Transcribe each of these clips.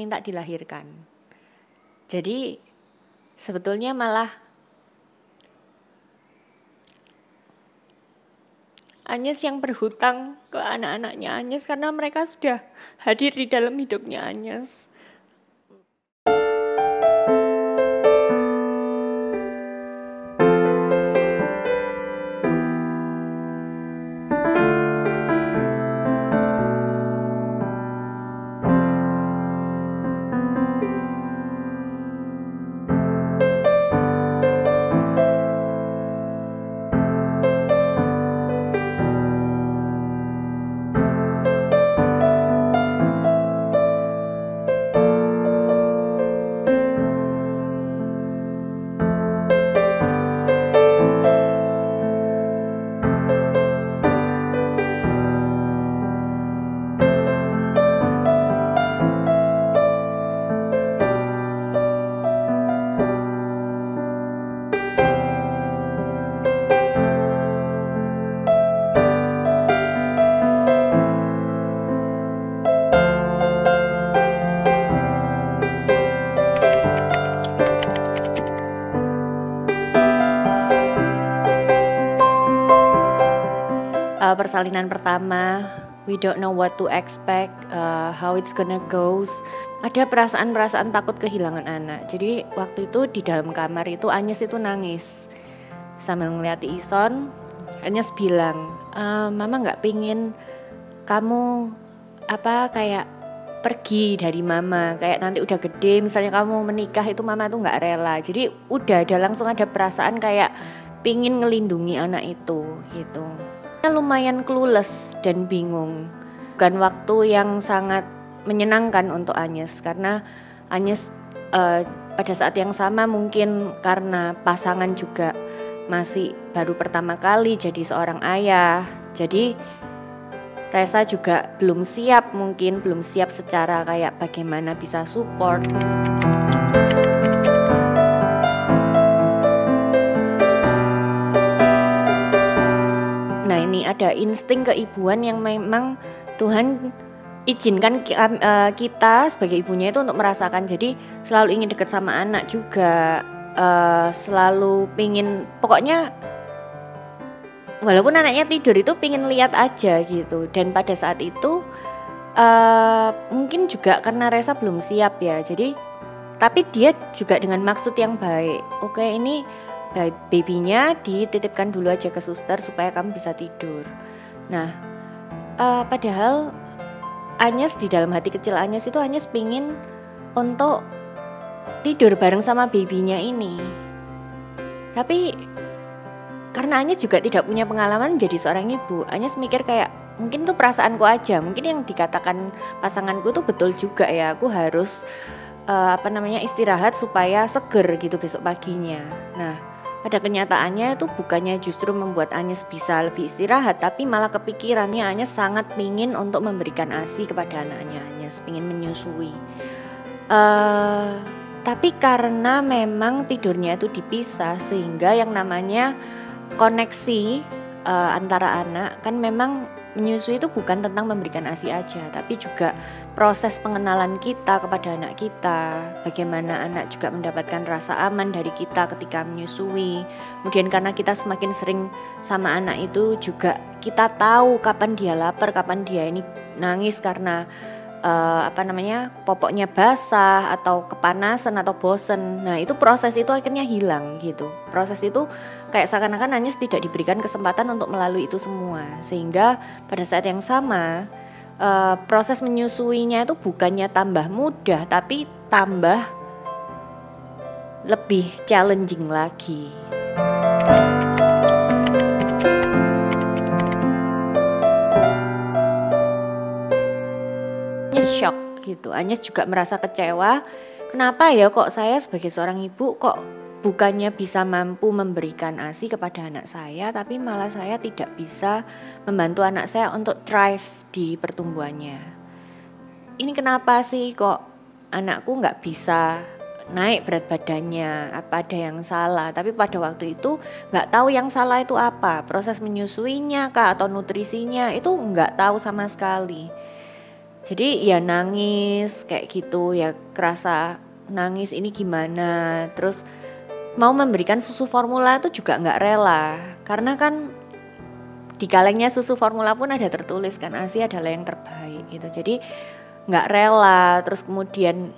minta dilahirkan. Jadi sebetulnya malah Agnes yang berhutang ke anak-anaknya Agnes karena mereka sudah hadir di dalam hidupnya Agnes. Persalinan pertama, we don't know what to expect, how it's gonna goes. Ada perasaan-perasaan takut kehilangan anak. Jadi waktu itu di dalam kamar itu Agnes itu nangis sambil ngeliat Ison. Agnes bilang, mama nggak pingin kamu kayak pergi dari mama, kayak nanti udah gede misalnya kamu menikah itu mama tuh nggak rela. Jadi udah langsung ada perasaan kayak pingin ngelindungi anak itu gitu. Lumayan clueless dan bingung. Bukan waktu yang sangat menyenangkan untuk Agnes karena Agnes pada saat yang sama mungkin karena pasangan juga masih baru pertama kali jadi seorang ayah. Jadi Reza juga belum siap secara kayak bagaimana bisa support. Nah ini ada insting keibuan yang memang Tuhan izinkan kita sebagai ibunya itu untuk merasakan. Jadi selalu ingin dekat sama anak juga, selalu pingin, pokoknya walaupun anaknya tidur itu pingin lihat aja gitu. Dan pada saat itu mungkin juga karena Reza belum siap ya, jadi tapi dia juga dengan maksud yang baik. Oke, ini babynya dititipkan dulu aja ke suster supaya kamu bisa tidur. Nah, padahal Agnes di dalam hati kecil Agnes itu Agnes pingin untuk tidur bareng sama babynya ini. Tapi karena Agnes juga tidak punya pengalaman menjadi seorang ibu, Agnes mikir kayak mungkin tuh perasaanku aja, mungkin yang dikatakan pasanganku tuh betul juga ya, aku harus istirahat supaya seger gitu besok paginya. Nah, pada kenyataannya itu bukannya justru membuat Agnes bisa lebih istirahat, tapi malah kepikirannya Agnes sangat pingin untuk memberikan ASI kepada anaknya, Agnes pingin menyusui. Tapi karena memang tidurnya itu dipisah, sehingga yang namanya koneksi antara anak kan memang menyusui itu bukan tentang memberikan ASI aja, tapi juga proses pengenalan kita kepada anak kita, bagaimana anak juga mendapatkan rasa aman dari kita ketika menyusui. Kemudian karena kita semakin sering sama anak itu juga kita tahu kapan dia lapar, kapan dia ini nangis karena popoknya basah atau kepanasan atau bosen. Nah itu proses itu akhirnya hilang gitu. Proses itu kayak seakan-akan Agnes tidak diberikan kesempatan untuk melalui itu semua. Sehingga pada saat yang sama proses menyusuinya itu bukannya tambah mudah, tapi tambah lebih challenging lagi. Shock gitu. Agnes juga merasa kecewa. Kenapa ya kok saya sebagai seorang ibu kok bukannya bisa mampu memberikan ASI kepada anak saya, tapi malah saya tidak bisa membantu anak saya untuk thrive di pertumbuhannya. Ini kenapa sih kok anakku nggak bisa naik berat badannya, apa ada yang salah? Tapi pada waktu itu nggak tahu yang salah itu apa, proses menyusuinya kah atau nutrisinya itu nggak tahu sama sekali. Jadi ya nangis kayak gitu, ya kerasa nangis ini gimana. Terus mau memberikan susu formula itu juga nggak rela, karena kan di kalengnya susu formula pun ada tertulis kan ASI adalah yang terbaik gitu. Jadi nggak rela, terus kemudian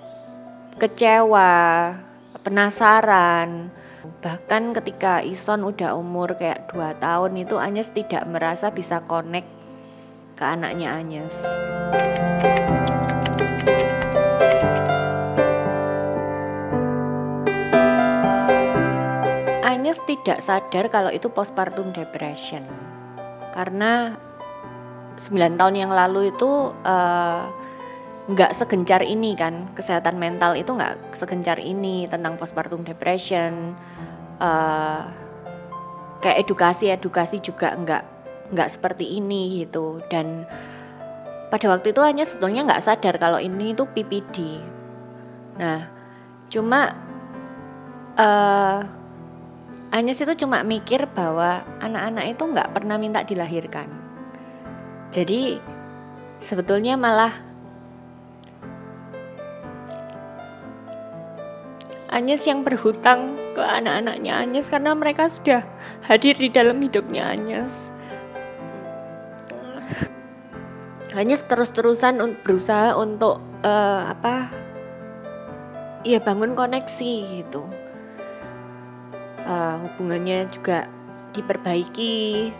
kecewa, penasaran. Bahkan ketika Ison udah umur kayak 2 tahun itu Agnes tidak merasa bisa connect ke anaknya Agnes. Agnes tidak sadar kalau itu postpartum depression. Karena 9 tahun yang lalu itu nggak segencar ini kan, kesehatan mental itu nggak segencar ini tentang postpartum depression, kayak edukasi juga nggak seperti ini gitu. Dan pada waktu itu hanya sebetulnya nggak sadar kalau ini itu PPD. Nah cuma Agnes itu cuma mikir bahwa anak-anak itu nggak pernah minta dilahirkan. Jadi sebetulnya malah Agnes yang berhutang ke anak-anaknya Agnes, karena mereka sudah hadir di dalam hidupnya Agnes. Agnes terus-terusan berusaha untuk bangun koneksi gitu. Hubungannya juga diperbaiki,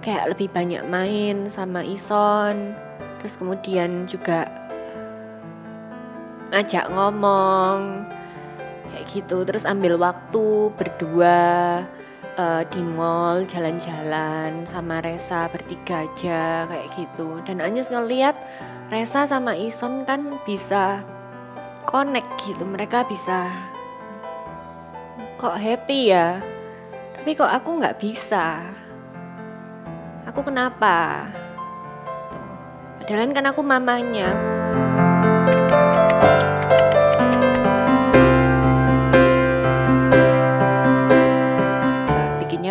kayak lebih banyak main sama Ison. Terus kemudian juga ngajak ngomong kayak gitu, terus ambil waktu berdua di mall, jalan-jalan sama Resa bertiga aja kayak gitu. Dan Agnes ngeliat Resa sama Ison kan bisa connect gitu, mereka bisa kok happy ya, tapi kok aku nggak bisa, aku kenapa? Padahal kan aku mamanya.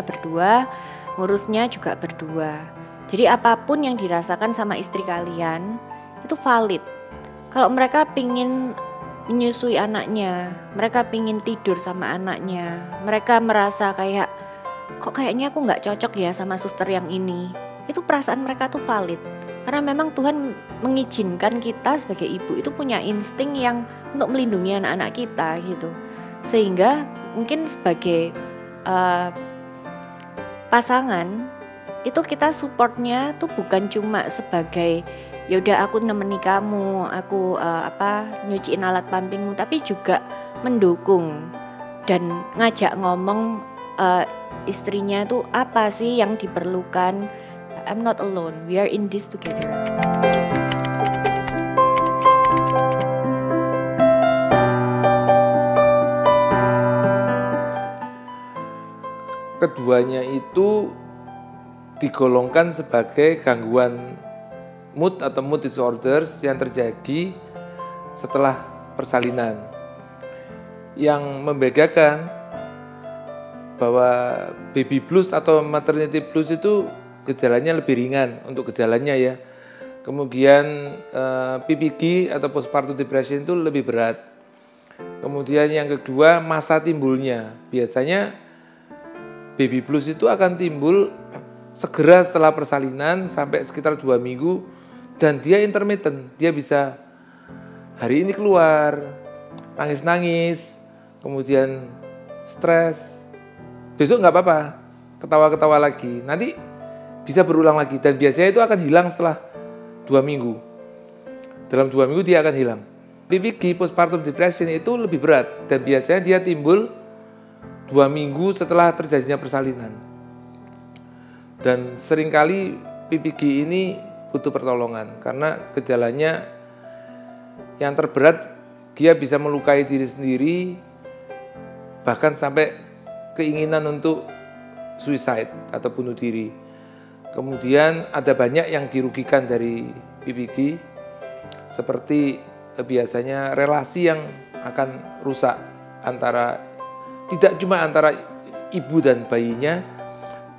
Berdua, ngurusnya juga berdua. Jadi apapun yang dirasakan sama istri kalian itu valid. Kalau mereka pingin menyusui anaknya, mereka pingin tidur sama anaknya, mereka merasa kayak kok kayaknya aku nggak cocok ya sama suster yang ini, itu perasaan mereka tuh valid. Karena memang Tuhan mengizinkan kita sebagai ibu itu punya insting yang untuk melindungi anak-anak kita gitu. Sehingga mungkin sebagai pasangan itu kita supportnya tuh bukan cuma sebagai ya udah aku nemeni kamu, aku nyuciin alat pumpingmu, tapi juga mendukung dan ngajak ngomong istrinya tuh apa sih yang diperlukan. I'm not alone, we are in this together. Keduanya itu digolongkan sebagai gangguan mood atau mood disorders yang terjadi setelah persalinan. Yang membedakan bahwa baby blues atau maternity blues itu gejalanya lebih ringan untuk gejalanya ya. Kemudian PPG atau postpartum depression itu lebih berat. Kemudian yang kedua masa timbulnya. Biasanya baby blues itu akan timbul segera setelah persalinan sampai sekitar 2 minggu, dan dia intermittent. Dia bisa hari ini keluar, nangis-nangis, kemudian stres, besok nggak apa-apa, ketawa-ketawa lagi, nanti bisa berulang lagi, dan biasanya itu akan hilang setelah 2 minggu. Dalam 2 minggu dia akan hilang. PPG, postpartum depression, itu lebih berat, dan biasanya dia timbul 2 minggu setelah terjadinya persalinan. Dan seringkali PPG ini butuh pertolongan karena gejalanya yang terberat, dia bisa melukai diri sendiri, bahkan sampai keinginan untuk suicide atau bunuh diri. Kemudian ada banyak yang dirugikan dari PPG, seperti biasanya relasi yang akan rusak antara tidak cuma antara ibu dan bayinya,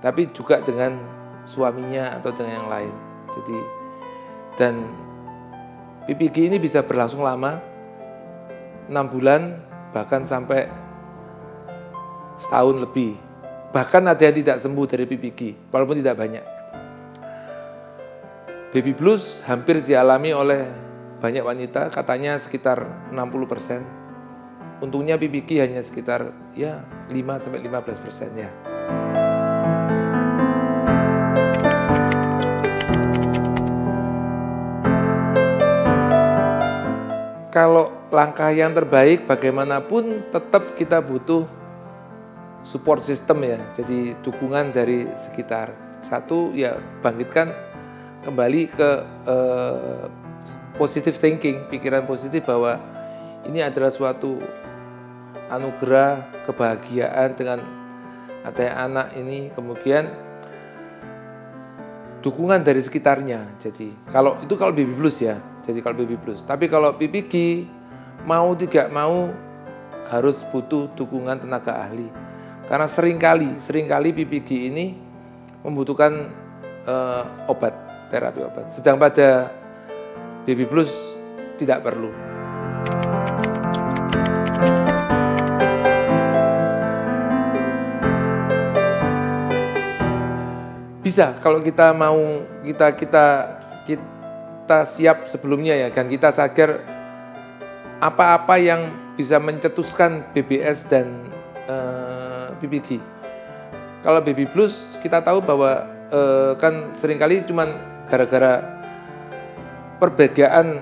tapi juga dengan suaminya atau dengan yang lain. Jadi, dan PPG ini bisa berlangsung lama, 6 bulan, bahkan sampai setahun lebih. Bahkan ada yang tidak sembuh dari PPG, walaupun tidak banyak. Baby blues hampir dialami oleh banyak wanita, katanya sekitar 60%. Untungnya PPG hanya sekitar 5-15% ya. Kalau langkah yang terbaik bagaimanapun tetap kita butuh support system ya, jadi dukungan dari sekitar. Satu ya bangkitkan kembali ke positive thinking, pikiran positif bahwa ini adalah suatu anugerah, kebahagiaan dengan adanya anak ini, kemudian dukungan dari sekitarnya. Jadi kalau baby blues ya, jadi kalau baby blues. Tapi kalau PPG mau tidak mau harus butuh dukungan tenaga ahli. Karena seringkali PPG ini membutuhkan terapi obat. Sedang pada baby blues tidak perlu. Bisa kalau kita mau kita siap sebelumnya ya, dan kita sadar apa-apa yang bisa mencetuskan BBS dan PPG. Kalau baby blues kita tahu bahwa kan seringkali cuman gara-gara perbedaan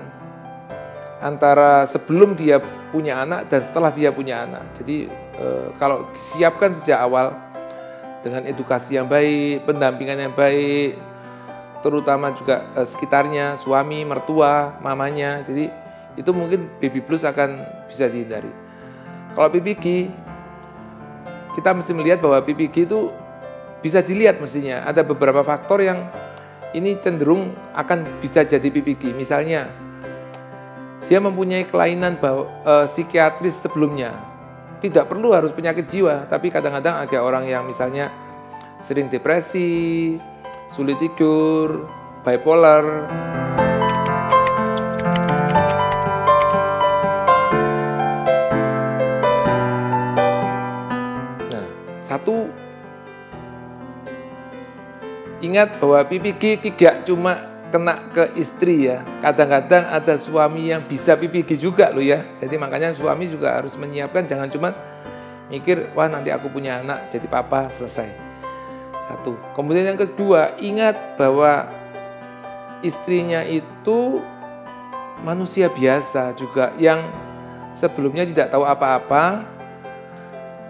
antara sebelum dia punya anak dan setelah dia punya anak. Jadi kalau disiapkan sejak awal dengan edukasi yang baik, pendampingan yang baik, terutama juga sekitarnya, suami, mertua, mamanya. Jadi itu mungkin baby blues akan bisa dihindari. Kalau PPG, kita mesti melihat bahwa PPG itu bisa dilihat mestinya. Ada beberapa faktor yang ini cenderung akan bisa jadi PPG. Misalnya, dia mempunyai kelainan psikiatris sebelumnya. Tidak perlu harus penyakit jiwa, tapi kadang-kadang ada orang yang misalnya sering depresi, sulit tidur, bipolar. Nah, satu, ingat bahwa PPG tidak cuma kena ke istri ya. Kadang-kadang ada suami yang bisa PPG juga loh ya. Jadi makanya suami juga harus menyiapkan, jangan cuma mikir, wah nanti aku punya anak jadi papa, selesai. Satu. Kemudian yang kedua, ingat bahwa istrinya itu manusia biasa juga yang sebelumnya tidak tahu apa-apa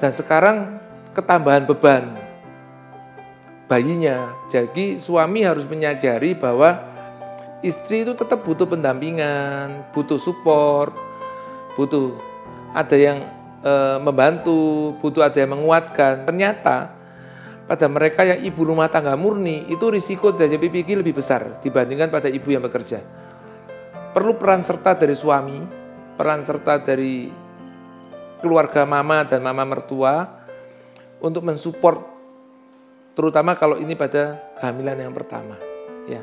dan sekarang ketambahan beban bayinya. Jadi suami harus menyadari bahwa istri itu tetap butuh pendampingan, butuh support, butuh ada yang membantu, butuh ada yang menguatkan. Ternyata pada mereka yang ibu rumah tangga murni itu risiko dari PPG lebih besar dibandingkan pada ibu yang bekerja. Perlu peran serta dari suami, peran serta dari keluarga mama dan mama mertua untuk mensupport, terutama kalau ini pada kehamilan yang pertama. Ya.